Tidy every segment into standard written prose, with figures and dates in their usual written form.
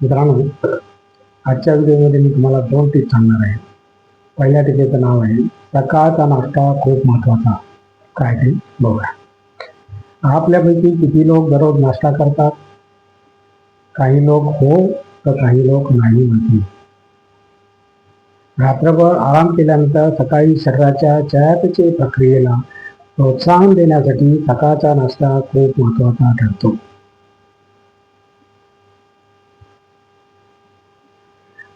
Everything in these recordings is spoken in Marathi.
मित्रांनो, आजच्या व्हिडिओमध्ये मी तुम्हाला 2 टिप्स सांगणार आहे. पहिल्या टिपीचं नाव आहे सकाळचा नाश्ता खूप महत्त्वाचा. काय ते बघा. आपल्यापैकी किती लोक दररोज नाश्ता करतात? काही लोक हो तर काही लोक नाही म्हणतील. रात्रभर आराम केल्यानंतर सकाळी शरीराच्या चयापचय प्रक्रियेला प्रोत्साहन देण्यासाठी सकाळचा नाश्ता खूप महत्त्वाचा ठरतो.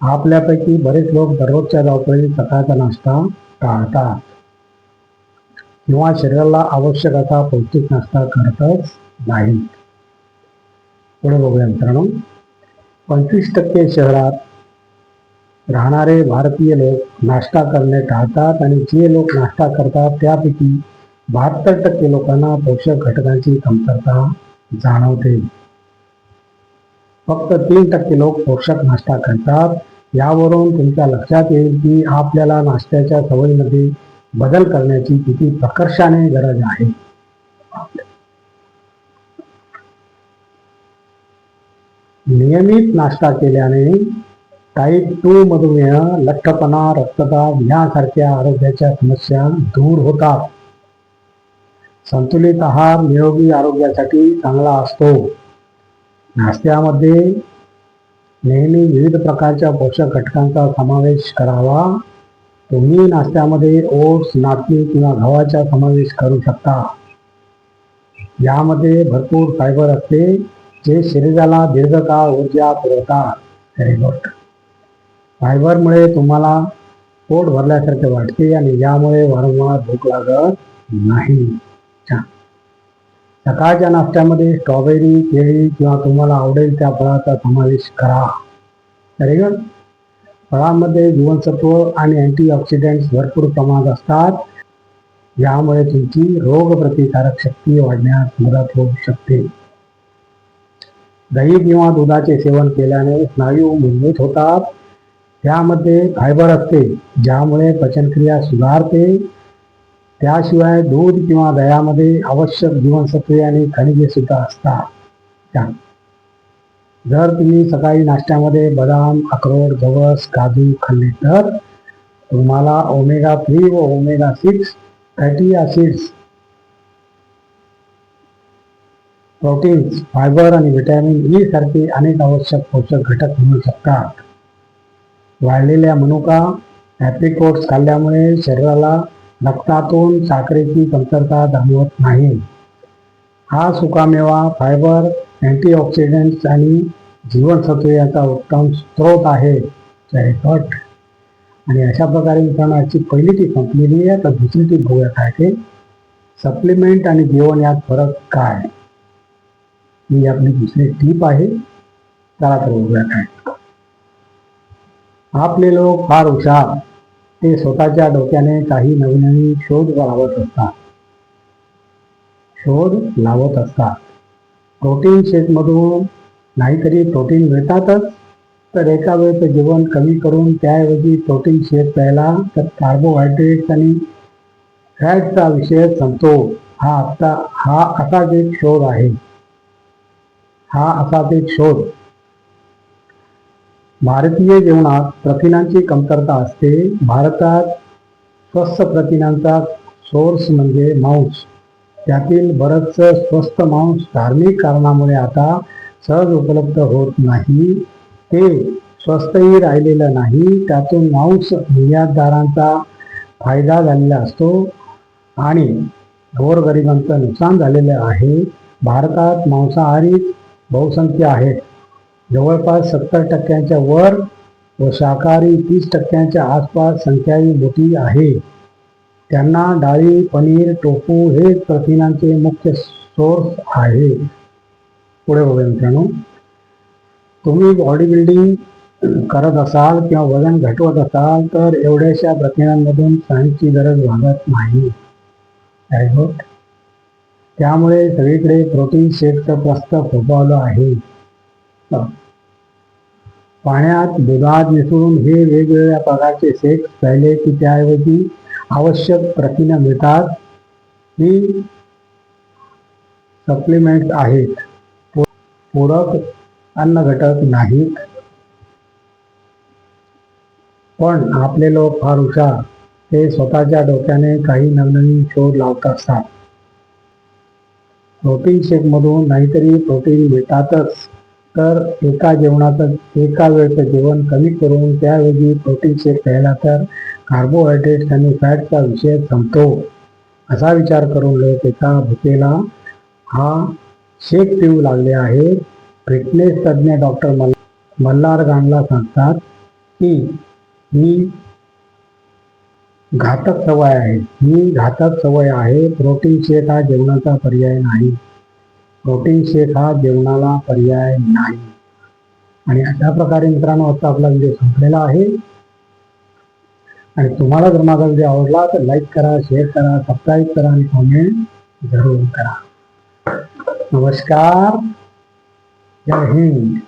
आपल्यापैकी बरेच लोक दररोजच्या धावपळीत सकाळचा नाश्ता टाळतात किंवा शरीराला आवश्यक असा पौष्टिक नाश्ता करतच नाही. पुढे बघूया मित्रांनो. 25% शहरात राहणारे भारतीय लोक नाश्ता करणे टाळतात आणि जे लोक नाश्ता करतात त्यापैकी 72% लोकांना पोषक घटकांची कमतरता जाणवते. फक्त 3% लोक पोषक नाश्ता करतात. यावरून तुमच्या लक्षात येईल की आपल्याला नाश्त्याच्या सवयीमध्ये बदल करण्याची किती प्रकर्षाने गरज आहे. नियमित नाश्ता केल्याने टाईप 2 मधुमेह, लठ्ठपणा, रक्तदाब यासारख्या आरोग्याच्या समस्या दूर होतात. संतुलित आहार निरोगी आरोग्यासाठी चांगला असतो. नाश्त्यामध्ये नेहमी विविध प्रकारच्या पोषक घटकांचा समावेश करावा. तुम्ही नाश्त्यामध्ये ओट्स, नाचणी किंवा गव्हाचा समावेश करू शकता. यामध्ये भरपूर फायबर असते जे शरीराला दीर्घकाळ ऊर्जा पुरवतात. Very good. फायबरमुळे तुम्हाला पोट भरल्यासारखे वाटते आणि यामुळे वारंवार भूक लागत नाही. सकाळच्या नाश्त्यामध्ये स्ट्रॉबेरी, केळी किंवा तुम्हाला आवडेल त्या फळाचा समावेश करा. Very good. फळांमध्ये जीवनसत्व आणि अँटीऑक्सिडंट्स भरपूर प्रमाणात असतात. यामुळे तुमची रोगप्रतिकारक शक्ती वाढण्यास मदत होऊ शकते. दही किंवा दुधाचे सेवन केल्याने स्नायू मजबूत होतात. त्यामध्ये फायबर असते ज्यामुळे पचनक्रिया सुधारते. त्याशिवाय दूध किंवा दह्यामध्ये आवश्यक जीवनसत्वे आणि खनिजे सुद्धा असतात. जर तुम्ही सकाळी नाश्त्यामध्ये बदाम, अक्रोड, जवस, काजू खाल्ले तर तुम्हाला ओमेगा 3 व omega 6 fatty acids, proteins, fibre आणि व्हिटॅमिन ई सारखे अनेक आवश्यक पोषक घटक मिळू शकतात. वाळलेल्या मनुका, ॲप्रिकॉट्स खाल्ल्यामुळे शरीराला रक्तातून साखरेची कमतरता जाणवत नाही. हा सुकामेवा फायबर, अँटीऑक्सिडंट्स आणि जीवनसत्व याचा उत्तम स्रोत आहे. आणि अशा प्रकारे मित्रांनो आजची पहिली टीप संपलेली आहे. तर दुसरी टीप बघूया काय ते. सप्लिमेंट आणि जेवण यात फरक काय. ही आपली दुसरी टीप आहे. चला तर बघूया काय. आपले लोक फार हुशार. ते स्वतःच्या डोक्याने काही नवीन शोध लावत असतात. प्रोटीन शेकमधून नाहीतरी प्रोटीन मिळतातच. तर एका वेळेचं जेवण कमी करून त्याऐवजी प्रोटीन शेक प्यायला तर कार्बोहायड्रेट्स आणि फॅटचा विषय संपतो. हा असाच एक शोध. भारतीय जेवणात प्रथिनांची कमतरता असते. भारतात स्वस्त प्रथिनांचा सोर्स म्हणजे मांस. त्यातील बरंचसं स्वस्त मांस धार्मिक कारणामुळे आता सहज उपलब्ध होत नाही. ते स्वस्तही राहिलेलं नाही. त्यातून मांस निर्यातदारांचा फायदा झालेला असतो आणि गोरगरिबांचं नुकसान झालेलं आहे. भारतात मांसाहारी बहुसंख्य आहेत. जवळपास 70% वर व शाकाहारी 30% आसपास संख्याही मोठी आहे. त्यांना डाळी, पनीर, टोफू हे प्रथिनांचे मुख्य सोर्स आहे. पुढे बघूया मित्रांनो. तुम्ही बॉडी बिल्डिंग करत असाल किंवा वजन घटवत असाल तर एवढ्याशा प्रथिनांमधून सायन्सची गरज भागत नाही. त्यामुळे सगळीकडे प्रोटीन शेकचं प्रस्त फोफावलं आहे. पाण्यात, दुधात मिसळून हे वेगवेगळ्या प्रकारचे शेक्स प्यायले की त्याऐवजी आवश्यक प्रथिने मिळतात. ही सप्लिमेंट्स आहेत, पूरक अन्न घटक नाहीत. पण आपले लोक फार हुशार, ते स्वतःच्या डोक्याने काही नवनवीन शोध लावत असतात. प्रोटीन शेकमधून नाहीतरी प्रोटीन भेटातच, तर एका वेळचं जेवण कमी करून त्याऐवजी प्रोटीन शेक प्यायला तर कार्बोहायड्रेट्स आणि फॅटचा विषय संपतो. असा विचार करून लोक एका भुकेला हा शेक पिऊ लागले आहेत. फिटनेस तज्ज्ञ डॉक्टर मल्हार गांडला सांगतात की ही घातक सवय आहे. प्रोटीन शेक हा जेवणाचा पर्याय नाही. प्रोटीन शेक हा जेवणाला पर्याय नाही. आणि अशा प्रकारे मित्रांनो आता आपला व्हिडिओ संपलेला आहे. आणि तुम्हाला जर माझा व्हिडिओ आवडला तर लाईक करा, शेअर करा, सबस्क्राईब करा आणि कमेंट जरूर करा. नमस्कार. जय हिंद.